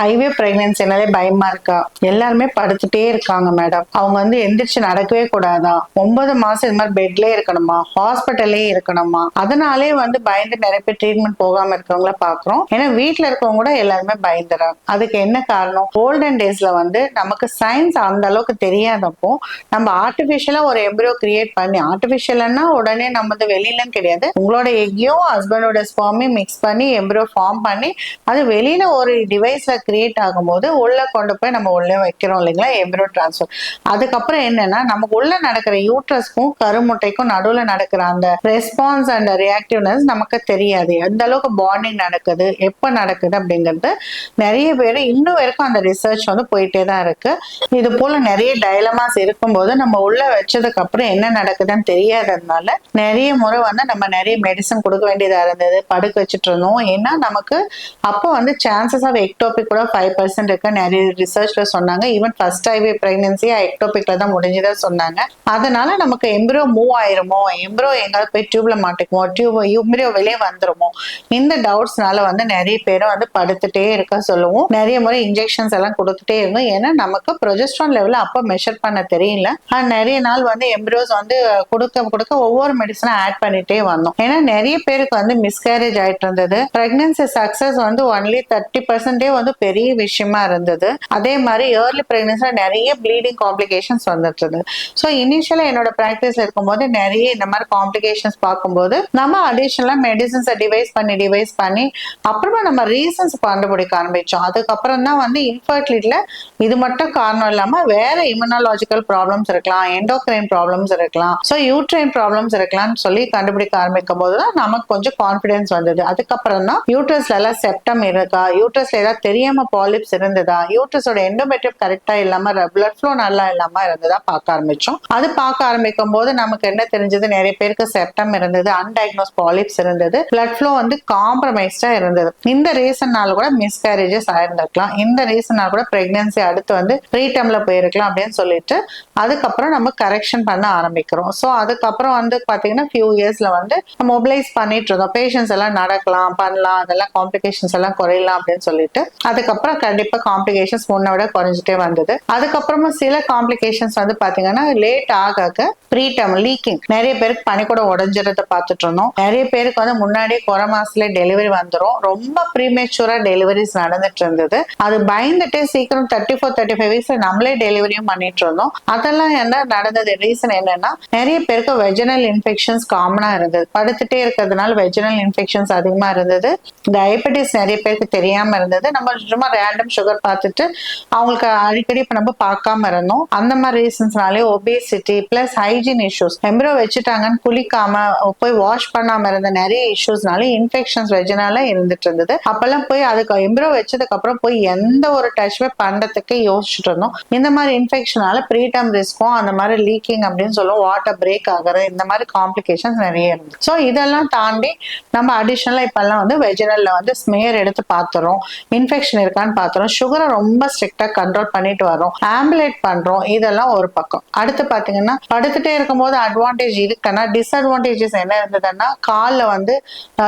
ஐவே பிரெக்னன்சினாலே பயமா இருக்கா? எல்லாருமே படுத்துட்டே இருக்காங்க மேடம். அவங்க வந்து எந்திரிச்சு நடக்கவே கூடாதா? 9 மாசம் இது மாதிரி பெட்லயே இருக்கணுமா? ஹாஸ்பிட்டல்லே இருக்கணுமா? அதனாலே வந்து பயந்து நிறைய பேர் ட்ரீட்மெண்ட் போகாம இருக்கவங்கள பாக்குறோம். ஏன்னா வீட்டுல இருக்கவங்க கூட எல்லாருமே பயந்துறாங்க. அதுக்கு என்ன காரணம்? கோல்டன் டேஸ்ல வந்து நமக்கு சயின்ஸ் அந்த அளவுக்கு தெரியாதப்போ நம்ம ஆர்டிபிஷியலா ஒரு எம்பிரியோ கிரியேட் பண்ணி, ஆர்டிபிஷியல்னா உடனே நம்ம வெளியிலன்னு கிடையாது, உங்களோட எக்கையும் ஹஸ்பண்டோட ஸ்பெர்மையும் மிக்ஸ் பண்ணி எம்பிரியோ ஃபார்ம் பண்ணி அது வெளியில ஒரு டிவைஸ்ல கிரியேட் ஆகும்போது உள்ள கொண்டு போய் நம்ம உள்ள வைக்கிறோம் இல்லைங்களா, எம்பிரியோ டிரான்ஸ்ஃபர். அதுக்கப்புறம் என்னன்னா நமக்கு உள்ள நடக்கிற யூட்ரஸ்க்கும் கருமுட்டைக்கும் நடுவுல நடக்கிற அந்த ரெஸ்பான்ஸ் அண்ட் ரியாக்டிவ்னஸ் நமக்கு தெரியாது. எந்த அளவுக்கு பாண்டிங் நடக்குது, எப்ப நடக்குது அப்படிங்கிறது நிறைய பேர் இன்னும் வரைக்கும் அந்த ரிசர்ச் வந்து போயிட்டே தான் இருக்கு. இது போல நிறைய டைலமாஸ் இருக்கும்போது நம்ம உள்ள வச்சதுக்கு அப்புறம் என்ன நடக்குதுன்னு தெரியாததுனால நிறைய முறை வந்து நம்ம நிறைய மெடிசன் கொடுக்க வேண்டியதா இருந்தது, படுக்க வச்சுட்டு இருந்தோம். ஏன்னா நமக்கு அப்போ வந்து சான்சஸ் ஆஃப் எக்டோபிக் கூட 5% இருக்கு நிறைய ரிசர்ச்ல சொன்னாங்க. ஈவன் ஃபர்ஸ்ட் ஐவே பிரெக்னன்சி எக்டோபிக்ல தான் முடிஞ்சுதான் சொன்னாங்க. அதனால நமக்கு எம்பிரியோ மூவ் ஆயிருமோ, எம்பிரியோ எங்காவது போய் டியூப்ல மாட்டிக்குமோ, எம்பிரியோ வெளியே வந்துருமோ, இந்த டவுட்ஸ்னால வந்து நிறைய பேரும் வந்து படுத்துட்டே இருக்க சொல்லுவோம். நிறைய முறை இன்ஜெக்ஷன்ஸ் எல்லாம் கொடுத்துட்டே இருந்தோம். ஏன்னா நமக்கு ப்ரொஜெஸ்ட்ரான் லெவல அப்ப மெஷர் பண்ண தெரியல. நிறைய நாள் வந்து எம்பிரியோஸ் வந்து கொடுக்க ஒவ்வொரு மெடிசனை ஆட் பண்ணிட்டே வந்தோம். ஏன்னா நிறைய பேருக்கு வந்து மிஸ்கேரேஜ் ஆயிட்டு இருந்தது. பிரெக்னன்சி சக்சஸ் வந்து ஒன்லி 30% வந்து பெரிய விஷயமா இருந்தது. அதே மாதிரி ஏர்லி பிரெக்னன்சில நிறைய ப்ளீடிங் காம்ப்ளிகேஷன்ஸ் வந்துட்டு இருந்தது. ஸோ இனிஷியலா என்னோட பிராக்டிஸ்ல இருக்கும்போது நிறைய இந்த மாதிரி காம்ப்ளிகேஷன்ஸ் பார்க்கும்போது நம்ம அடிஷனலா மெடிசன்ஸை டிவைஸ் பண்ணி அப்புறமா நம்ம ரீசன்ஸ் கண்டுபிடிக்க ஆரம்பிச்சோம். அதுக்கப்புறம் தான் வந்து இன்ஃபர்டிலிட்டில இது மட்டும் காரணம் இல்லாம வேற இம்யூனாலஜிக்கல் ப்ராப்ளம்ஸ் இருக்கலாம், எண்டோக்ரைன் ப்ராப்ளம்ஸ் இருக்கலாம், ஸோ யூட்ரைன் ப்ராப்ளம்ஸ் இருக்கலாம்னு சொல்லி கண்டுபிடிக்க ஆரம்பிக்கும் போதுதான் நமக்கு கொஞ்சம் கான்பிடன்ஸ் வந்தது. அதுக்கப்புறம் தான் யூட்ரஸ்ல எல்லாம் செப்டம் இருக்கா, யூட்ரஸ்ல ஏதாவது தெரியாம பாலிப்ஸ் இருந்ததா, யூட்ரஸோட எண்டோமெட்ரியம் கரெக்டா இல்லாம பிளட் ஃப்ளோ நல்லா இல்லாம இருந்ததா பார்க்க ஆரம்பிச்சோம். அது பார்க்க ஆரம்பிக்கும் போது நமக்கு என்ன தெரிஞ்சது, நிறைய பேருக்கு செப்டம் இருந்தது, அன்டயக்னோஸ் பாலிப்ஸ் இருந்தது, பிளட் ஃப்ளோ வந்து காம்ப்ரமைஸ்டா இருந்தது. இந்த ரீசன்னால கூட மிஸ்கேரேஜஸ் ஆயிருந்திருக்கலாம், இந்த ரீசனால கூட பிரெக்னன்சி அடுத்து வந்து ப்ரீடம்ல போயிருக்கலாம் அப்படின்னு சொல்லிட்டு அதுக்கப்புறம் நம்ம கரெக்ஷன் பண்ண ஆரம்பிக்கிறோம். ஸோ அதுக்கப்புறம் வந்து பாத்தீங்கன்னா ஃபியூ இயர்ஸ்ல வந்து மொபிலைஸ் பண்ணிட்டு இருந்தோம். பேஷன்ஸ் எல்லாம் நடக்கலாம், பண்ணலாம், அதெல்லாம் காம்ப்ளிகேஷன்ஸ் எல்லாம் குறையலாம் அப்படின்னு சொல்லிட்டு அதுக்கப்புறம் கண்டிப்பா காம்ப்ளிகேஷன்ஸ் முன்ன விட குறைஞ்சிட்டே வந்தது. அதுக்கப்புறமா சில காம்ப்ளிகேஷன்ஸ் வந்து பாத்தீங்கன்னா லேட் ஆக ப்ரீடம் லீக்கிங், நிறைய பேருக்கு பனி கூட உடஞ்சிறத பார்த்துட்டு இருந்தோம். நிறைய பேருக்கு வந்து முன்னாடியே குறை மாசத்துல டெலிவரி வந்துடும், ரொம்ப ப்ரீமேச்சூரா டெலிவரிஸ் நடந்துட்டு இருந்தது. அது பயந்துட்டு சீக்கிரம் 34-35 வீக்ஸ்ல நம்மளே டெலிவரியும் பண்ணிட்டு இருந்தோம். அதெல்லாம் என்ன நடந்தது, ரீசன் என்னன்னா நிறைய பேருக்கு வெஜினல் இன்ஃபெக்ஷன்ஸ் காமனா இருந்தது. படுத்துட்டே இருக்கிறதுனால வெஜினல் இன்ஃபெக்ஷன்ஸ் அதிகமா இருந்தது. டயபெட்டிஸ் நிறைய பேருக்கு தெரியாம இருந்தது. நம்ம சும்மா ரேண்டம் சுகர் பார்த்துட்டு அவங்களுக்கு அடிக்கடி இப்ப நம்ம பார்க்காம இருந்தோம். அந்த மாதிரி ரீசன்ஸ்னாலே obesity plus hygiene issues, embryo வச்சுட்டாங்கன்னு குளிக்காம போய் வாஷ் பண்ணாம இருந்த நிறைய இஷ்யூஸ்னால இன்ஃபெக்ஷன்ஸ் வெஜினால இருந்துட்டு இருந்தது. அப்பெல்லாம் போய் அதுக்கு எம்பிரியோ வச்சதுக்கு அப்புறம் போய் எந்த ஒரு டச்மே பண்றதுக்கு யோசிச்சுட்டு இருந்தோம். இந்த மாதிரி இன்ஃபெக்ஷனால ப்ரீடம் ரிஸ்க்கும் அந்த மாதிரி லீக்கிங் அப்படின்னு சொல்லுவோம், வாட்டர் பிரேக் ஆகுறது, இந்த மாதிரி காம்ப்ளிகேஷன்ஸ் நிறைய இருந்து. ஸோ இதெல்லாம் தாண்டி நம்ம அடிஷனலா இப்பெல்லாம் வந்து வெஜினல்ல வந்து ஸ்மேர் எடுத்து பார்த்துறோம், இன்ஃபெக்ஷன் இருக்கான்னு பார்த்துறோம், சுகரை ரொம்ப ஸ்ட்ரிக்டா கண்ட்ரோல் பண்ணிட்டு வரோம், ஆம்புலேட் பண்றோம். இதெல்லாம் ஒரு பக்கம். அடுத்து பாத்தீங்கன்னா படுத்துட்டே இருக்கும் போது அட்வான்டேஜ் இருக்குன்னா டிஸ்அட்வான்டேஜஸ் என்ன இருந்ததுன்னா காலில் வந்து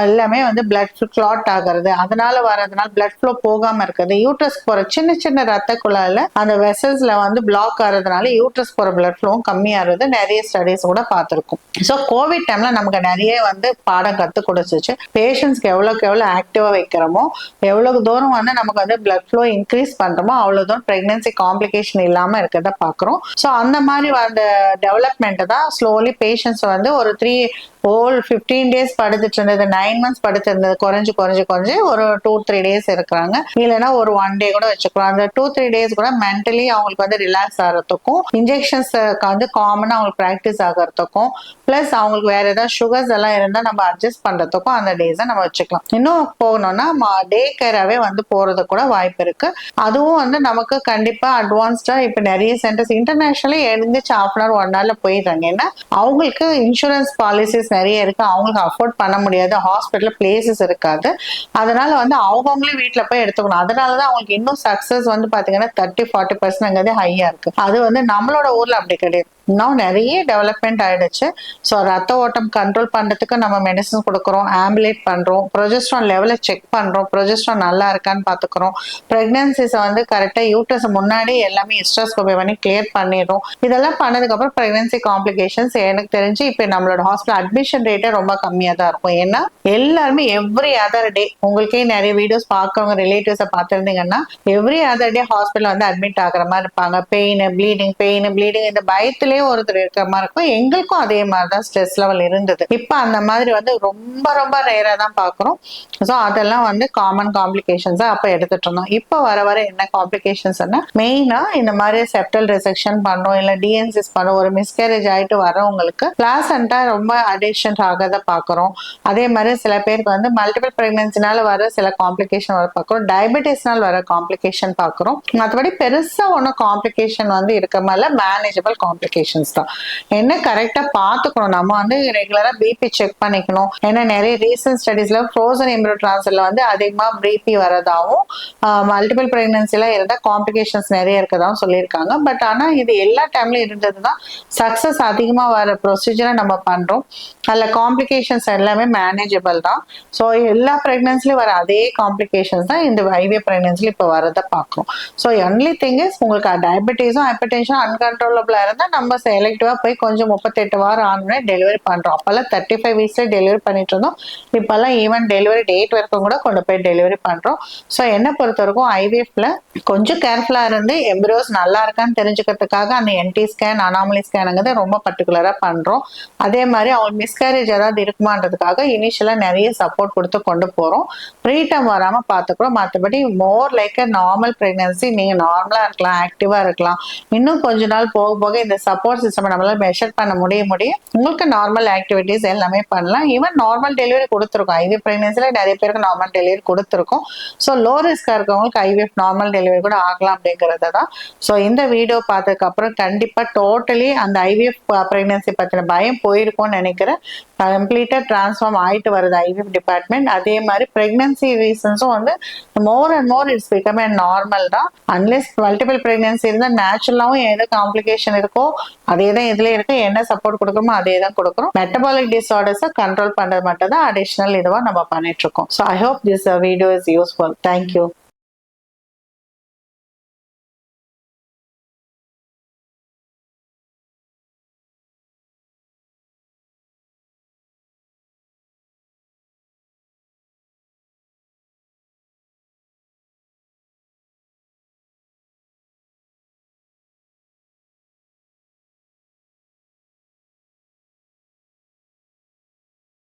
எல்லாமே வந்து பிளட் கிளாட் ஆகிறது, அதனால வரதுனால பிளட் ஃப்ளோ போகாம இருக்குது, யூட்ரஸ் போற சின்ன சின்ன ரத்த குழாயில அந்த வெசல்ஸ்ல வந்து பிளாக் ஆகிறதுனால யூட்ரஸ் போற பிளட் ஃப்ளோ கம்மியாகிறது நிறைய ஸ்டடிஸ் கூட பார்த்திருக்கும். ஸோ கோவிட் டைம்ல நமக்கு நிறைய வந்து பாடம் கத்து கொடுத்துச்சு. பேஷண்ட்ஸ்க்கு எவ்வளவுக்கு எவ்வளவு ஆக்டிவா வைக்கிறோமோ, எவ்வளவு தூரம் வந்து நமக்கு வந்து பிளட் ஃப்ளோ இன்க்ரீஸ் பண்றோமோ அவ்வளவு தூரம் பிரெக்னன்சி காம்ப்ளிகேஷன் இல்லாம இருக்கிறத பாக்குறோம். ஸோ அந்த மாதிரி அந்த டெவலப்மெண்ட் தான் ஸ்லோலி பேஷண்ட்ஸ் வந்து ஒரு 15 days படுத்துட்டு இருந்தது, 9 months படுத்து இருந்தது குறைஞ்சு ஒரு 2-3 days இருக்கிறாங்க. இல்லைன்னா ஒரு 1 day கூட வச்சுக்கலாம். அந்த 2-3 days கூட மென்டலி அவங்களுக்கு வந்து ரிலாக்ஸ் ஆகிறதுக்கும், இன்ஜெக்ஷன்ஸ் வந்து காமனா அவங்களுக்கு ப்ராக்டிஸ் ஆகிறதுக்கும், பிளஸ் அவங்களுக்கு வேற ஏதாவது சுகர்ஸ் எல்லாம் இருந்தா நம்ம அட்ஜஸ்ட் பண்றதுக்கும் அந்த டேஸை நம்ம வச்சுக்கலாம். இன்னும் போகணும்னா டே கேராவே வந்து போறது கூட வாய்ப்பு இருக்கு. அதுவும் வந்து நமக்கு கண்டிப்பா அட்வான்ஸ்டா இப்ப நிறைய சென்டர்ஸ் இன்டர்நேஷனலி எழுந்துச்சு 1/2 hour 1 hourல போயிடுறாங்க. ஏன்னா அவங்களுக்கு இன்சூரன்ஸ் பாலிசிஸ் நிறைய இருக்கு, அவங்களுக்கு அஃபோர்ட் பண்ண முடியாது, ஹாஸ்பிட்டல் பிளேசஸ் இருக்காது. அதனால வந்து அவங்கவுங்களே வீட்டுல போய் எடுத்துக்கணும். அதனாலதான் அவங்களுக்கு இன்னும் சக்சஸ் வந்து பாத்தீங்கன்னா 30-40% ஹையா இருக்கு. அது வந்து நம்மளோட ஊர்ல அப்படி கிடையாது. இன்னும் நிறைய டெவலப்மெண்ட் ஆயிடுச்சு. ஸோ ரத்த ஓட்டம் கண்ட்ரோல் பண்றதுக்கு நம்ம மெடிசன் கொடுக்குறோம், ஆம்புலேட் பண்றோம், ப்ரொஜெஸ்ட்ரான் லெவலை செக் பண்றோம், ப்ரொஜெஸ்ட்ரான் நல்லா இருக்கான்னு பாத்துக்கிறோம், பிரெக்னன்சிஸை வந்து கரெக்டா யூட்ரஸ் முன்னாடி எல்லாமே ஹிஸ்டோஸ்கோபி பண்ணி கிளியர் பண்ணிடுறோம். இதெல்லாம் பண்ணதுக்கு அப்புறம் பிரெக்னன்சி காம்ப்ளிகேஷன்ஸ் எனக்கு தெரிஞ்சு இப்ப நம்மளோட ஹாஸ்பிட்டல் அட்மிஷன் ரேட்டே ரொம்ப கம்மியா தான் இருக்கும். ஏன்னா எல்லாருமே எவ்ரி அதர் டே, உங்களுக்கே நிறைய வீடியோஸ் பார்க்கறவங்க ரிலேட்டிவ்ஸை பார்த்திருந்தீங்கன்னா எவ்ரி அதர் டே ஹாஸ்பிட்டல் வந்து அட்மிட் ஆகுற மாதிரி இருப்பாங்க. பெயின் ப்ளீடிங் இந்த பயத்திலேயே ஒருத்தர் இருக்கிற மாதிரி இருக்கும். எங்களுக்கும் அதே மாதிரிதான் ஸ்ட்ரெஸ் லெவல் இருந்தது. இப்ப அந்த மாதிரி வந்து ரொம்ப ரொம்ப ரேரா தான் பாக்குறோம். ஸோ அதெல்லாம் வந்து காமன் காம்ப்ளிகேஷன்ஸ் அப்ப எடுத்துட்டு இருந்தோம். இப்ப வர வர என்ன காம்ப்ளிகேஷன்ஸ் மெயினா இந்த மாதிரி செப்டல் ரிசெக்ஷன் பண்ணோம், இல்ல டிஎன்சிஸ் பண்ணோம், ஒரு மிஸ்கேரேஜ் ஆயிட்டு வரவங்களுக்கு பிளாசண்டா ரொம்ப அடிக்ஷன் ஆகத பாக்குறோம். அதே மாதிரி சில பேருக்கு வந்து மல்டிபிள் பிரெக்னன்சினால வர சில காம்ப்ளிகேஷன் வர பாக்குறோம், டயபெட்டிஸ்னால வர காம்ப்ளிகேஷன் பாக்குறோம். மற்றபடி பெருசா ஒன்னும் காம்ப்ளிகேஷன் வந்து இருக்க மாதிரி மேனேஜபிள் காம்ப்ளிகேஷன்ஸ் தான். என்ன கரெக்டா பாத்துக்கணும், நம்ம வந்து ரெகுலரா பிபி செக் பண்ணிக்கணும். ஏன்னா நிறைய ரீசன்ட் ஸ்டடீஸ்ல ஃப்ரோசன் எம்ப்ரியோ டிரான்ஸ்ஃபர்ல வந்து அதிகமா பிபி வரதாவும் மல்டிபிள் பிரெக்னன்சில இருந்தா காம்ப்ளிகேஷன்ஸ் நிறைய இருக்கதாவும் சொல்லியிருக்காங்க. பட் ஆனா இது எல்லா டைம்லயும் இருந்ததுதான் சக்சஸ் அதிகமா வர ப்ரொசீஜரை நம்ம பண்றோம். அதுல காம்ப்ளிகேஷன்ஸ் எல்லாமே மேனேஜபிள் தான். ஸோ எல்லா பிரெக்னன்சிலையும் வர அதே காம்ப்ளிகேஷன்ஸ் தான் இந்த ஐவிஎஃப் பிரெக்னன்சில இப்ப வரதை பார்க்கிறோம். ஸோ ஒன்லி திங் இஸ் உங்களுக்கு டயபெட்டிஸும் ஹைப்பர்டென்ஷன் அன்கண்ட்ரோலபிளா இருந்தா நம்ம செலக்டிவா போய் கொஞ்சம் 38 வாரம் ஆனோடனே டெலிவரி பண்றோம். அப்பெல்லாம் 35 வீக்ஸ்ல டெலிவரி பண்ணிட்டு இருந்தோம். இப்பெல்லாம் ஈவன் டெலிவரி டேட் வரைக்கும் கூட கொண்டு போய் டெலிவரி பண்றோம். ஸோ என்ன பொறுத்த வரைக்கும் ஐவிஎஃப்ல கொஞ்சம் கேர்ஃபுல்லா இருந்து எம்பிரியோஸ் நல்லா இருக்கான்னு தெரிஞ்சுக்கிறதுக்காக அந்த என்டி ஸ்கேன், அனாமலி ஸ்கேனுங்கிறத ரொம்ப பர்டிகுலரா பண்றோம். அதே மாதிரி அவங்க மிஸ்கேரேஜ் ஏதாவது இருக்குமான்றதுக்காக இனிஷியலா நிறைய சப்போர்ட் கொடுத்து கொண்டு போறோம். ப்ரீடம் வராம பாத்துக்கிறோம். மற்றபடி மோர் லைக் நார்மல் பிரெக்னன்சி, நீங்க நார்மலா இருக்கலாம், ஆக்டிவா இருக்கலாம். இன்னும் கொஞ்ச நாள் போக போக இந்த சப்போர்ட் சிஸ்டம் நம்மளால மெஷர் பண்ண முடிய உங்களுக்கு நார்மல் ஆக்டிவிட்டிஸ் எல்லாமே பண்ணலாம். ஈவன் நார்மல் டெலிவரி கொடுத்துருக்கோம். ஐவிஎஃப் பிரெக்னன்சில நிறைய பேருக்கு நார்மல் டெலிவரி கொடுத்துருக்கோம். ஸோ லோ ரிஸ்கா இருக்கவங்களுக்கு ஐவிஎஃப் நார்மல் டெலிவரி கூட ஆகலாம் அப்படிங்கறது தான். ஸோ இந்த வீடியோ பார்த்ததுக்கு அப்புறம் கண்டிப்பா டோட்டலி அந்த ஐவிஎஃப் பிரெக்னன்சி பத்தின பயம் போயிருக்கும்னு நினைக்கிறேன். கம்ப்ளீட்டா டிரான்ஸ்ஃபார்ம் ஆயிட்டு வருது ஐவிஎஃப் டிபார்ட்மெண்ட். அதே மாதிரி பிரெக்னன்சி ரீசன்ஸும் வந்து more and more it's become a normal தான். அன்லெஸ் மல்டிபிள் பிரெக்னன்சி இருந்தா நேச்சுரலாவும் எது காம்ப்ளிகேஷன் இருக்கோ அதே தான் இதுல இருக்கு. என்ன சப்போர்ட் கொடுக்கணுமோ அதே தான் கொடுக்குறோம். மெட்டபாலிக் டிசார்டர்ஸை கண்ட்ரோல் பண்றது மட்டும் தான் அடிஷனல் இதுவா நம்ம பண்ணிட்டு இருக்கோம். So I hope this video is useful. Thank you.